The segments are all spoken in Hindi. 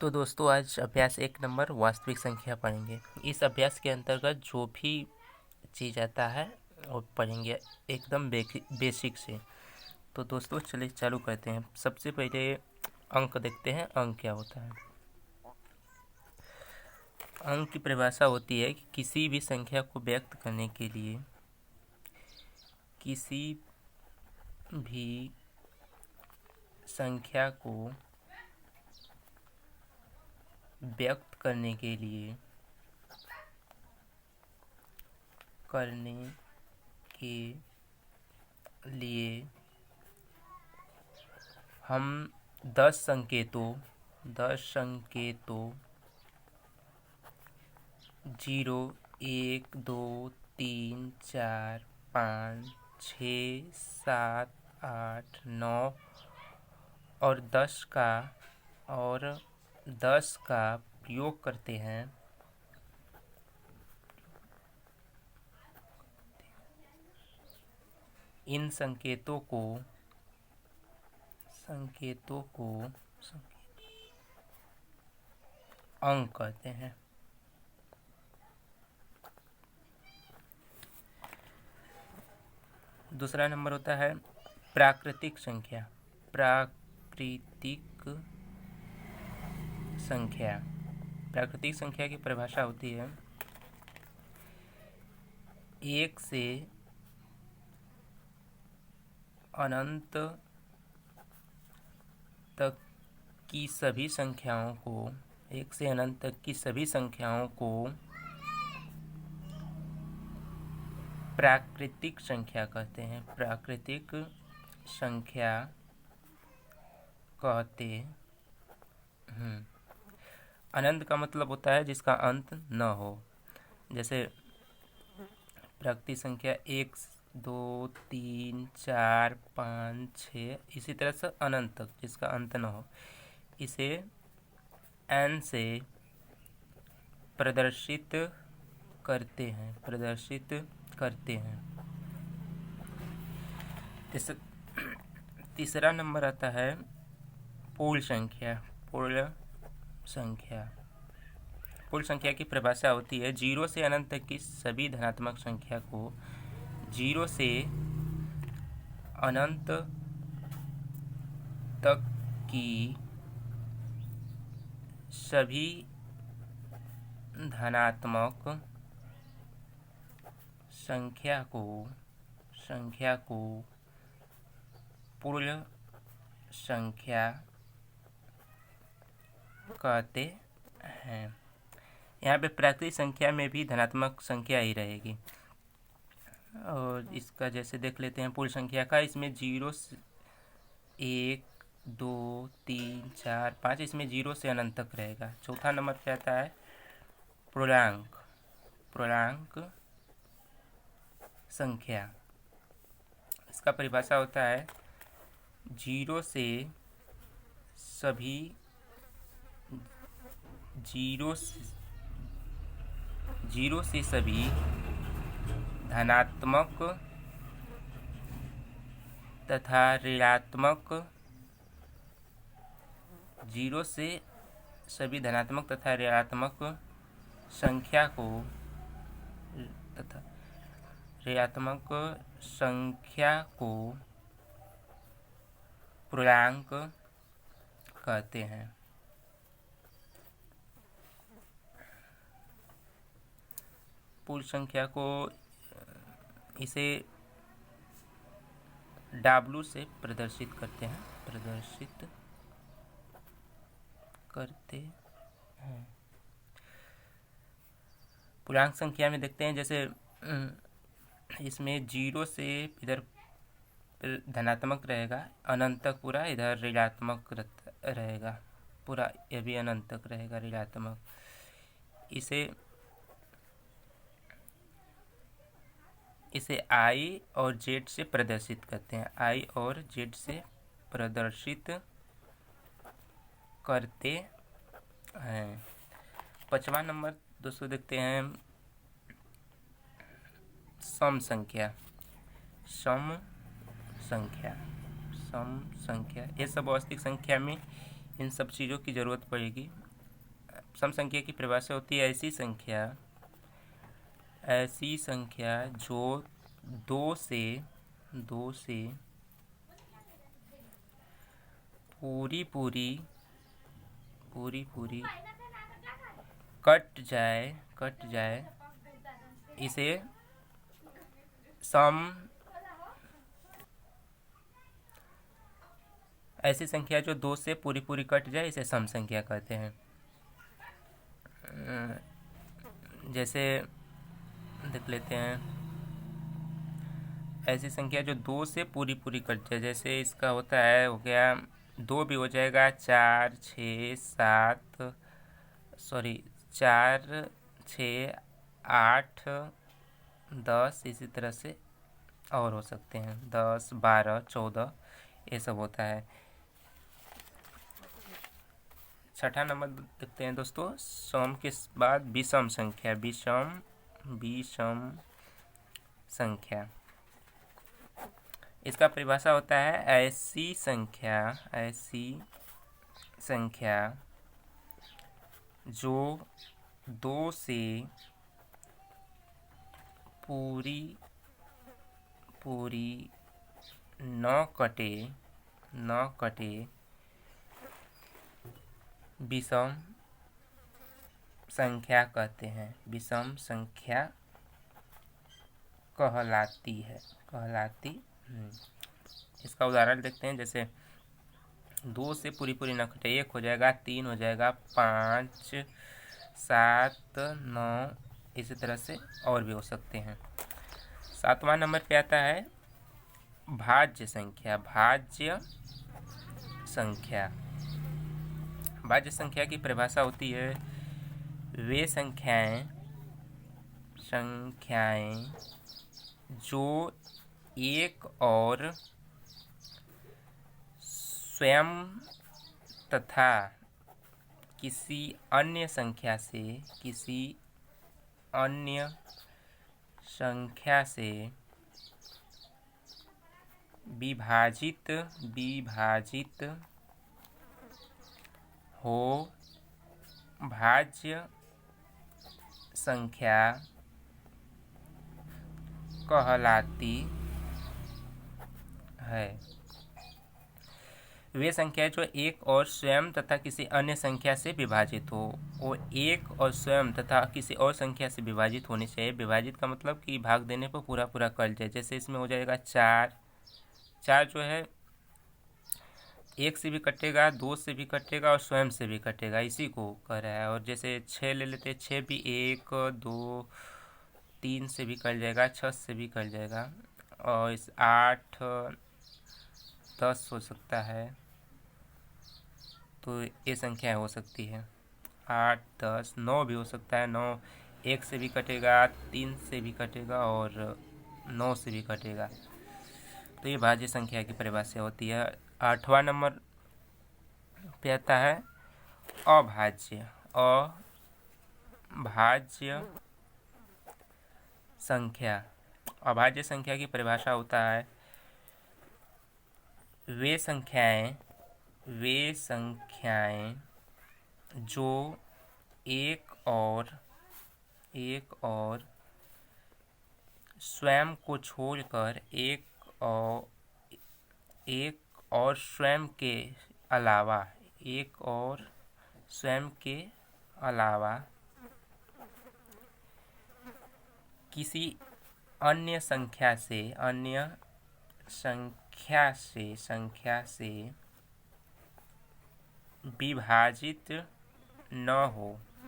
तो दोस्तों आज अभ्यास 1 नंबर वास्तविक संख्या पढ़ेंगे। इस अभ्यास के अंतर्गत जो भी चीज़ आता है वो पढ़ेंगे एकदम बेसिक से। तो दोस्तों चलिए चालू करते हैं। सबसे पहले अंक देखते हैं, अंक क्या होता है। अंक की परिभाषा होती है कि किसी भी संख्या को व्यक्त करने के लिए किसी भी संख्या को व्यक्त करने के लिए हम 10 संकेतों 0 1 2 3 4 5 6 7 8 9 और 10 का प्रयोग करते हैं। इन संकेतों को अंक कहते हैं। दूसरा नंबर होता है प्राकृतिक संख्या। प्राकृतिक संख्या की परिभाषा होती है 1 से अनंत तक की सभी संख्याओं को प्राकृतिक संख्या कहते हैं। अनंत का मतलब होता है जिसका अंत न हो। जैसे प्राकृतिक संख्या 1 2 3 4 5 6 इसी तरह से अनंत तक जिसका अंत न हो, इसे n से प्रदर्शित करते हैं। तीसरा नंबर आता है पूर्ण संख्या की परिभाषा होती है 0 से अनंत तक की सभी धनात्मक संख्या को 0 से अनंत तक की सभी धनात्मक संख्या को पूर्ण संख्या कहते हैं। यहाँ पे प्राकृतिक संख्या में भी धनात्मक संख्या ही रहेगी। और इसका जैसे देख लेते हैं पूर्ण संख्या का, इसमें 0 1 2 3 4 5 इसमें 0 से अनंत तक रहेगा। चौथा नंबर पे आता है पूर्णांक संख्या। इसका परिभाषा होता है 0 से सभी धनात्मक तथा ऋणात्मक संख्या को पूर्णांक कहते हैं। पूर्ण संख्या को इसे W से प्रदर्शित करते हैं। पूर्णांक संख्या में देखते हैं जैसे इसमें 0 से इधर धनात्मक रहेगा, अनंत तक पूरा इधर ऋणात्मक रहेगा, पूरा ये भी अनंत तक रहेगा ऋणात्मक। इसे I और Z से प्रदर्शित करते हैं। I और Z से प्रदर्शित करते हैं। 5वां नंबर दोस्तों देखते हैं सम संख्या। ये सब वास्तविक संख्या में इन सब चीज़ों की ज़रूरत पड़ेगी। सम संख्या की परिभाषा होती है ऐसी संख्या जो दो से पूरी कट जाए इसे सम ऐसी संख्या जो दो से पूरी कट जाए इसे सम संख्या कहते हैं। जैसे देख लेते हैं, ऐसी संख्या जो दो से पूरी कट जाए, जैसे इसका होता है, हो गया 2 भी हो जाएगा, 4 6 8 10, इसी तरह से और हो सकते हैं, 10 12 14 ये सब होता है। छठा नंबर देखते हैं दोस्तों, सम के बाद विषम संख्या। इसका परिभाषा होता है ऐसी संख्या जो दो से पूरी न कटे विषम संख्या कहते हैं, विषम संख्या कहलाती। इसका उदाहरण देखते हैं, जैसे 2 से पूरी न कटे, 1 हो जाएगा, 3 हो जाएगा, 5 7 9, इसी तरह से और भी हो सकते हैं। 7वां नंबर पे आता है भाज्य संख्या की परिभाषा होती है वे संख्याएं जो एक और स्वयं तथा किसी अन्य संख्या से विभाजित हो भाज्य संख्या कहलाती है। वे संख्या जो एक और स्वयं तथा किसी अन्य संख्या से विभाजित हो, वो एक और स्वयं तथा किसी और संख्या से विभाजित होनी चाहिए। विभाजित का मतलब कि भाग देने पर पूरा कट जाए। जैसे इसमें हो जाएगा 4 जो है 1 से भी कटेगा, 2 से भी कटेगा और स्वयं से भी कटेगा, इसी को कह रहा है। और जैसे 6 ले लेते हैं, 6 भी 1 2 3 से भी कट जाएगा, 6 से भी कट जाएगा, और इस 8 10 हो सकता है, तो ये संख्या हो सकती है 8 10 9 भी हो सकता है। 9 1 से भी कटेगा, 3 से भी कटेगा और 9 से भी कटेगा, तो ये भाज्य संख्या की परिभाषा होती है। 8वां नंबर पे आता है अभाज्य संख्या। अभाज्य संख्या की परिभाषा होता है वे संख्याएं जो एक और स्वयं को छोड़कर एक और स्वयं के अलावा किसी अन्य संख्या से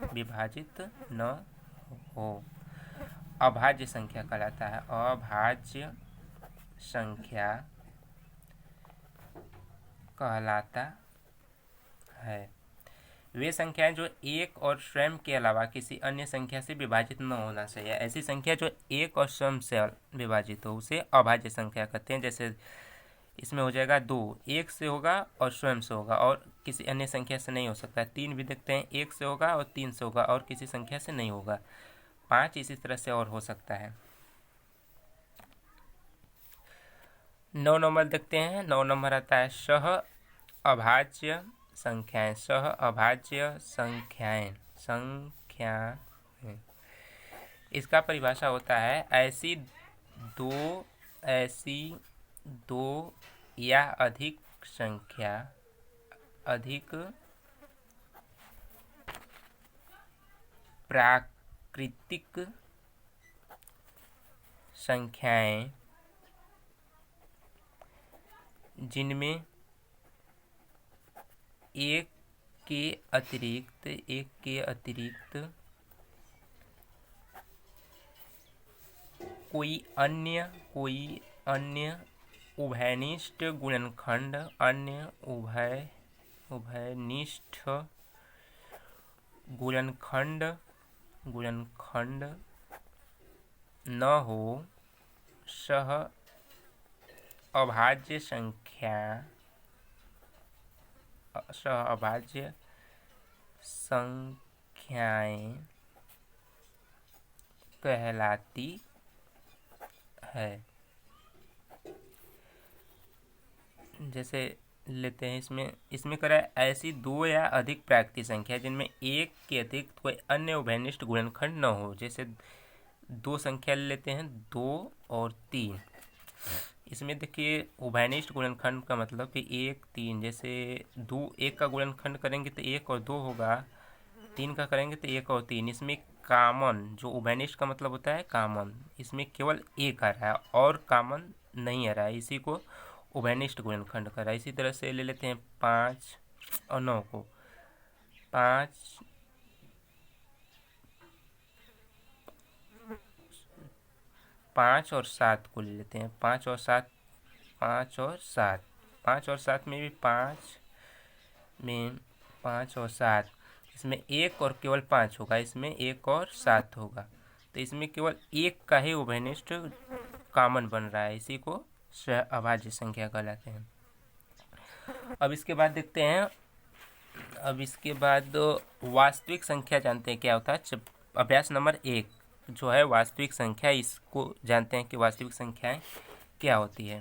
विभाजित न हो अभाज्य संख्या कहलाता है। अभाज्य संख्या कहलाता है। वे संख्याएं जो एक और स्वयं के अलावा किसी अन्य संख्या से विभाजित न होना चाहिए। ऐसी संख्या जो एक और स्वयं से विभाजित हो उसे अभाज्य संख्या कहते हैं। जैसे इसमें हो जाएगा 2 1 से होगा और स्वयं से होगा और किसी अन्य संख्या से नहीं हो सकता। 3 भी देखते हैं, 1 से होगा और 3 से होगा और किसी संख्या से नहीं होगा। 5 इसी तरह से और हो सकता है। 9 नंबर देखते हैं। 9 नंबर आता है सह अभाज्य संख्याएं। संख्या है। इसका परिभाषा होता है ऐसी दो या अधिक संख्या अधिक प्राकृतिक संख्याएं जिनमें एक के अतिरिक्त कोई अन्य उभयनिष्ठ गुणनखंड न हो, सह अभाज्य संख्याएं कहलाती है। जैसे लेते हैं इसमें करा है ऐसी दो या अधिक प्राकृतिक संख्या जिनमें एक के अतिरिक्त कोई अन्य उभयनिष्ठ गुणनखंड न हो। जैसे दो संख्या ले लेते हैं 2 और 3। इसमें देखिए उभयनिष्ठ गुणनखंड का मतलब कि 1 3, जैसे 1 का गुणनखंड करेंगे तो 1 और 2 होगा, 3 का करेंगे तो 1 और 3। इसमें कॉमन, जो उभयनिष्ठ का मतलब होता है कॉमन, इसमें केवल 1 आ रहा है और कॉमन नहीं आ रहा है, इसी को उभयनिष्ठ गुणनखंड कर रहा है। इसी तरह से ले लेते हैं 5 और 9 को। 5 और 7 को ले लेते हैं। 5 और 7 में भी 5 और 7, इसमें 1 और केवल 5 होगा, इसमें 1 और 7 होगा, तो इसमें केवल 1 का ही उभयनिष्ठ कॉमन बन रहा है, इसी को सह अभाज्य संख्या कहलाते हैं। अब इसके बाद देखते हैं, वास्तविक संख्या जानते हैं क्या होता है। अभ्यास नंबर 1 जो है वास्तविक संख्या, इसको जानते हैं कि वास्तविक संख्याएं क्या होती है।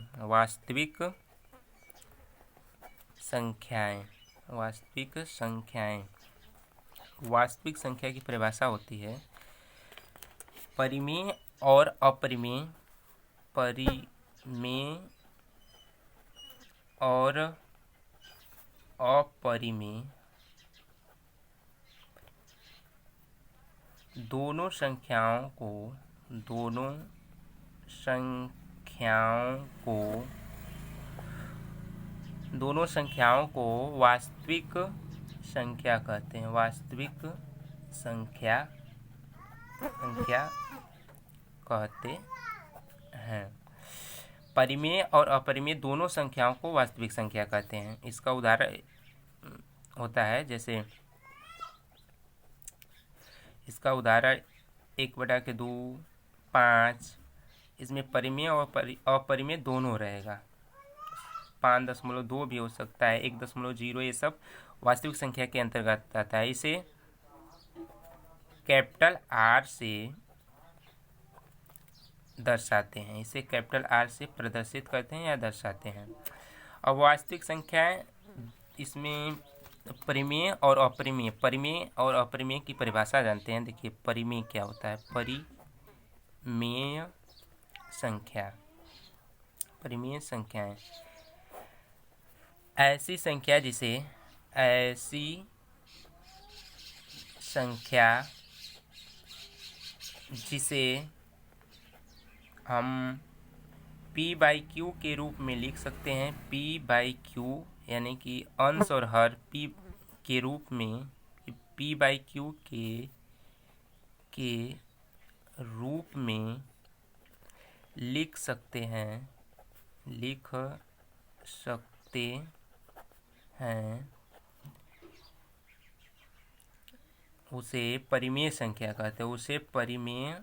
वास्तविक संख्या की परिभाषा होती है परिमेय और अपरिमेय दोनों संख्याओं को वास्तविक संख्या कहते हैं। वास्तविक संख्या कहते हैं। परिमेय और अपरिमेय दोनों संख्याओं को वास्तविक संख्या कहते हैं। इसका उदाहरण होता है, जैसे इसका उदाहरण 1/2, 5, इसमें परिमेय और अपरिमेय दोनों रहेगा। 5.2 भी हो सकता है, 1.0, ये सब वास्तविक संख्या के अंतर्गत आता है। इसे कैपिटल R से दर्शाते हैं, इसे कैपिटल R से प्रदर्शित करते हैं या दर्शाते हैं। अब वास्तविक संख्याएं, इसमें परिमेय और अपरिमेय की परिभाषा जानते हैं। देखिए परिमेय क्या होता है। परिमेय संख्याएं ऐसी संख्या जिसे हम P/Q के रूप में लिख सकते हैं। P/Q यानी कि अंश और हर P के रूप में, P/Q के रूप में लिख सकते हैं उसे परिमेय संख्या कहते हैं। उसे परिमेय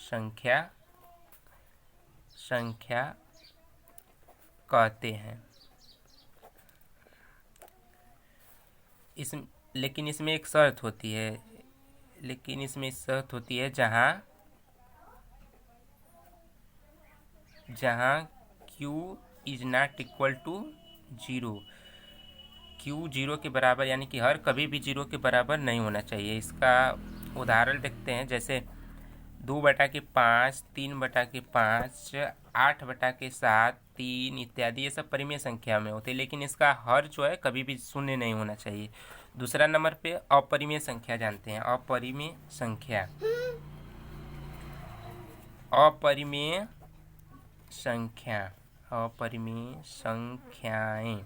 संख्या कहते हैं। लेकिन इसमें एक शर्त होती है, जहाँ Q is not equal to 0, Q Q zero के बराबर यानी कि हर कभी भी जीरो के बराबर नहीं होना चाहिए। इसका उदाहरण देखते हैं, जैसे 2/5, 3/5, 8/7, 3 इत्यादि, ये सब परिमेय संख्या में होते हैं, लेकिन इसका हर जो है कभी भी शून्य नहीं होना चाहिए। दूसरा नंबर पे अपरिमेय संख्या जानते हैं। अपरिमेय संख्या, अपरिमेय संख्या, अपरिमेय संख्याएं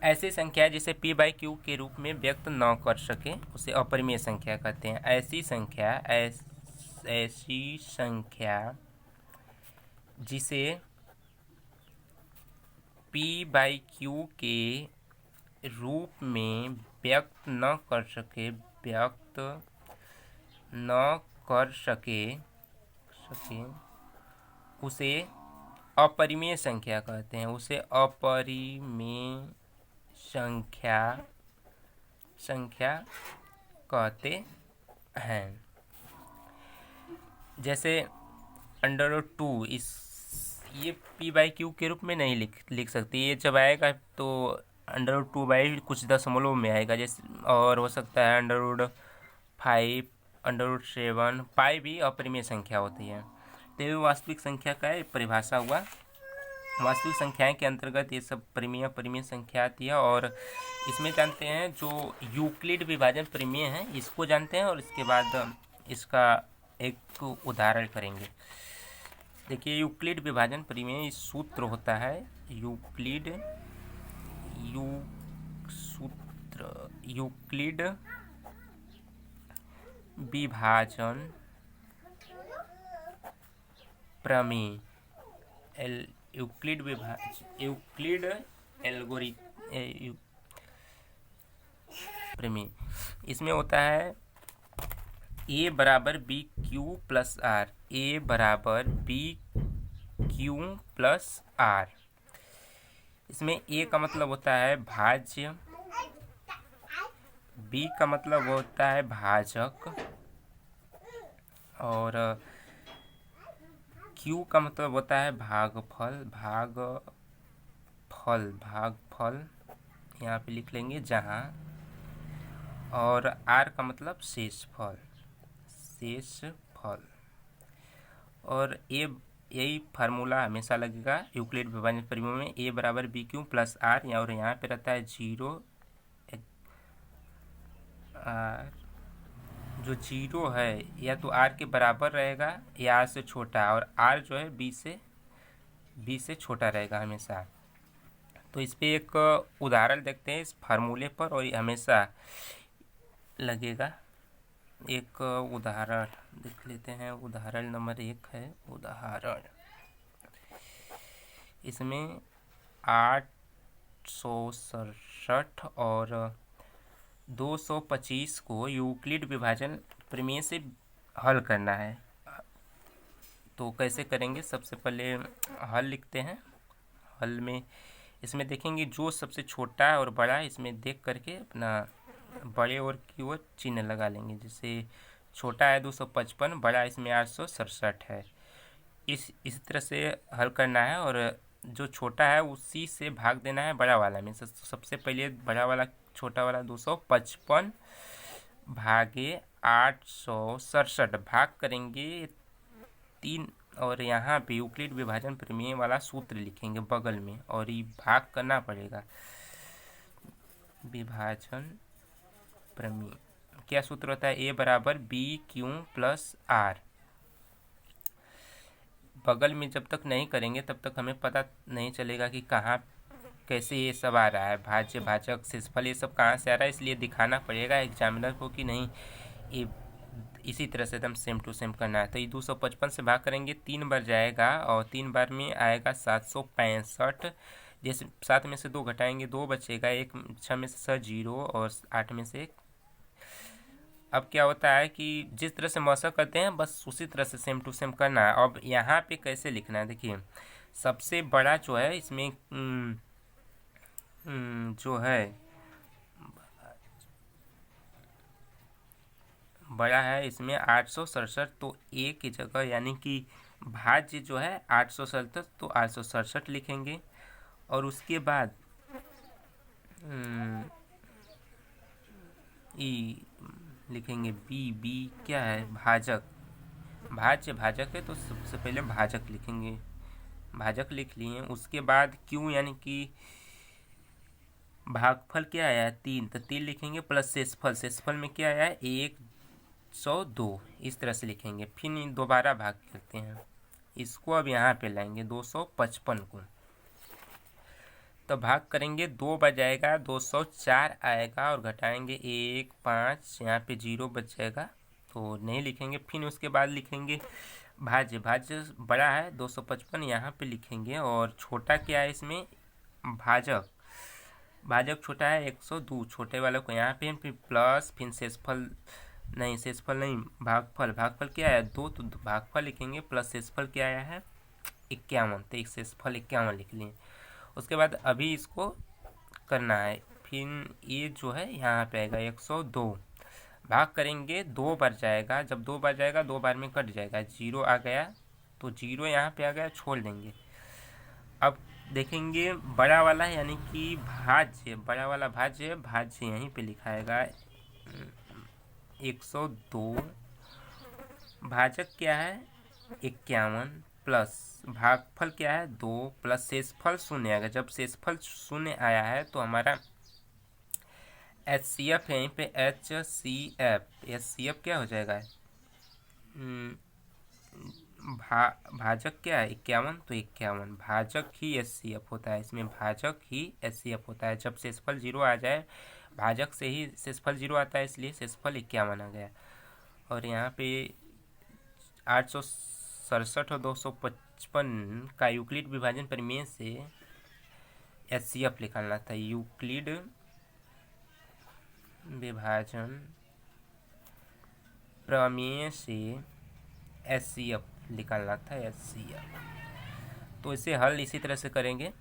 ऐसी संख्या जिसे p/q के रूप में व्यक्त न कर सके उसे अपरिमेय संख्या कहते हैं। ऐसी संख्या जिसे p/q के रूप में व्यक्त न कर सके उसे अपरिमेय संख्या कहते हैं। उसे अपरिमेय संख्या कहते हैं। जैसे √2, ये p/q के रूप में नहीं लिख सकती। ये जब आएगा तो √2 कुछ दशमलव में आएगा, जैसे, और हो सकता है √5, √7। पाई भी अपरिमेय संख्या होती है। तो ये वास्तविक संख्या का परिभाषा हुआ। वास्तविक संख्याएं के अंतर्गत ये सब परिमेय संख्या आती है। और इसमें जानते हैं जो यूक्लिड विभाजन परिमेय है, इसको जानते हैं, और इसके बाद इसका एक उदाहरण करेंगे। देखिए, यूक्लिड विभाजन परिमेय सूत्र होता है यूक्लिड विभाजन प्रमेय, यूक्लिड एल्गोरिथम प्रमेय। इसमें होता है a बराबर BQ प्लस R, a बराबर BQ प्लस R। इसमें a का मतलब होता है भाज्य, b का मतलब होता है भाजक, और q का मतलब होता है भागफल, यहाँ पे लिख लेंगे जहाँ, और r का मतलब शेषफल। और यही फार्मूला हमेशा लगेगा यूक्लिड विभाजन परिमेय में। a बराबर BQ प्लस R, और यहाँ पे रहता है 0 R। जो 0 है या तो R के बराबर रहेगा या R से छोटा, और R जो है B से छोटा रहेगा हमेशा। तो इस पे एक उदाहरण देखते हैं इस फार्मूले पर, और ये हमेशा लगेगा। एक उदाहरण देख लेते हैं। उदाहरण नंबर 1 है। उदाहरण, इसमें 867 और 225 को यूक्लिड विभाजन प्रमेय से हल करना है। तो कैसे करेंगे? सबसे पहले हल लिखते हैं। हल में इसमें देखेंगे जो सबसे छोटा और बड़ा, इसमें देख करके अपना बड़े और की ओर चिन्ह लगा लेंगे। जैसे छोटा है 255, बड़ा इसमें 867 है। इस तरह से हल करना है, और जो छोटा है उसी से भाग देना है बड़ा वाला में। सबसे पहले बड़ा वाला छोटा वाला 255 भागे 867 भाग करेंगे 3, और यहाँ पे यूक्लिड विभाजन प्रमेय वाला सूत्र लिखेंगे बगल में, और ये भाग करना पड़ेगा। विभाजन प्रमेय क्या सूत्र होता है? a बराबर BQ प्लस R। बगल में जब तक नहीं करेंगे तब तक हमें पता नहीं चलेगा कि कहाँ कैसे ये सब आ रहा है। भाज्य, भाजक, शेषफल, ये सब कहाँ से आ रहा है, इसलिए दिखाना पड़ेगा एग्जामिनर को कि नहीं ये इसी तरह से एकदम सेम टू सेम करना है। तो ये 255 से भाग करेंगे 3 बार जाएगा, और 3 बार में आएगा 765। जैसे 7 में से 2 घटाएंगे 2 बचेगा, 1 6 में से 6 0, और 8 में से 1। अब क्या होता है कि जिस तरह से मौसा करते हैं बस उसी तरह से सेम टू सेम करना है। अब यहाँ पे कैसे लिखना है? देखिए, सबसे बड़ा जो है इसमें जो है बड़ा है इसमें 867, तो a की जगह यानी कि भाज्य जो है 867, तो 867 लिखेंगे। और उसके बाद ई लिखेंगे बी। बी क्या है? भाजक। भाज्य भाजक है तो सबसे पहले भाजक लिखेंगे, भाजक लिख लिए। उसके बाद क्यू यानी कि भागफल क्या आया? 3, तो 3 लिखेंगे प्लस शेषफल। शेषफल में क्या आया? 102। इस तरह से लिखेंगे। फिर दोबारा भाग करते हैं, इसको अब यहाँ पे लाएंगे 255 को, तो भाग करेंगे 2 बच जाएगा, 204 आएगा और घटाएंगे 1 5, यहाँ पे 0 बच जाएगा तो नहीं लिखेंगे। फिर उसके बाद लिखेंगे भाज्य। भाज्य बड़ा है 255 यहाँ पे लिखेंगे, और छोटा क्या है इसमें? भाजक। भाजक छोटा है 102, छोटे वाले को यहाँ पे, फिर प्लस, फिर शेषफल नहीं, शेषफल नहीं, भागफल। भागफल क्या है? 2, तो भागफल लिखेंगे प्लस शेषफल क्या आया है? 51, तो एक शेषफल 51 लिख लिए। उसके बाद अभी इसको करना है, फिर ये जो है यहाँ पे आएगा 102, भाग करेंगे 2 बार जाएगा, जब 2 बार जाएगा 2 बार में कट जाएगा, 0 आ गया, तो 0 यहाँ पे आ गया, छोड़ देंगे। अब देखेंगे बड़ा वाला यानी कि भाज्य, बड़ा वाला भाज्य, भाज्य यहीं पे लिखाएगा 102। भाजक क्या है? 51 प्लस भागफल क्या है? 2 प्लस शेषफल 0 आएगा। जब शेषफल 0 आया है तो हमारा HCF यहीं पे HCF क्या हो जाएगा? भाजक क्या है? 51, तो 51 भाजक ही HCF होता है, इसमें भाजक ही HCF होता है। जब शेषफल 0 आ जाए, भाजक से ही शेषफल 0 आता है, इसलिए शेषफल 51 आ गया। और यहाँ पे 867 और 255 का यूक्लिड विभाजन प्रमेय से HCF निकालना था। यूक्लिड विभाजन प्रमेय से HCF निकालना था, HCF। तो इसे हल इसी तरह से करेंगे।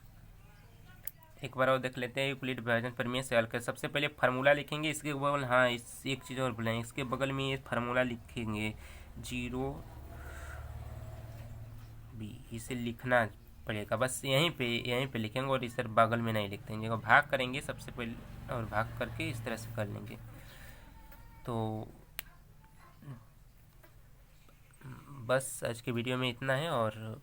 एक बार और देख लेते हैं यूक्लिड विभाजन प्रमेय से हल कर। सबसे पहले फार्मूला लिखेंगे, इसके बगल, हाँ इस एक चीज़ और भूलें, इसके बगल में ये फार्मूला लिखेंगे 0b, इसे लिखना पड़ेगा, बस यहीं पे लिखेंगे और इस बगल में नहीं लिख देंगे। और भाग करेंगे सबसे पहले, और भाग करके इस तरह से कर लेंगे। तो बस आज के वीडियो में इतना है, और